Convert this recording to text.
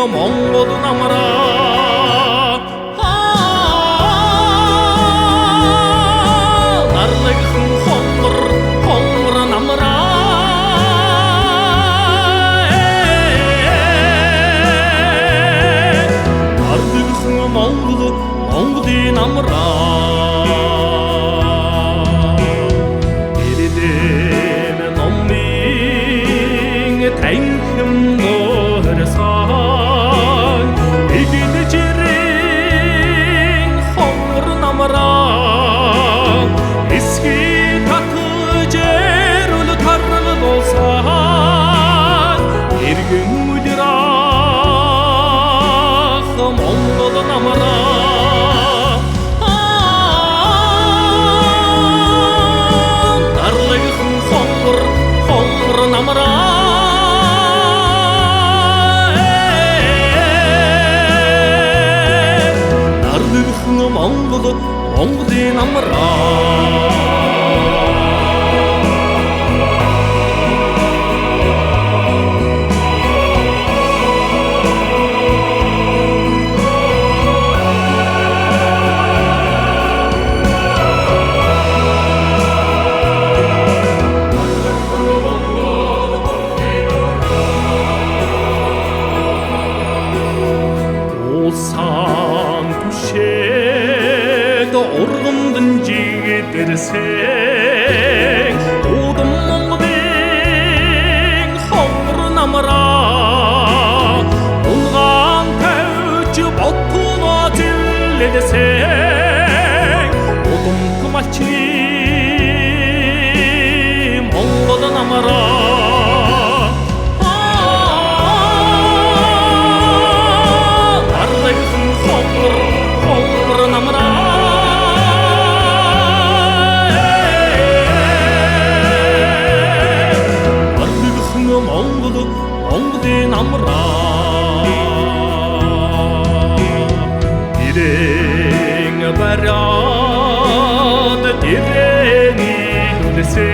Моңғол намыра Нарлығын қоңыр намыра Нарлығын моңғол намыра Тәңкім нұрсан Егіні жерің қоңыр намыран Ескі таты жер өлі тарылы болсан Ергің өлір ақ моңғол намыран Нарлығын қоңыр намыран Моңғол намыра Olsan düşe Orğundun jigitlersen Udum moңғолың қоңыр намыра Ұлған тәучі боттуна жилледесең Удум кымачни моңғол намыра Моңғол намыра Терең барады тереңі өлсе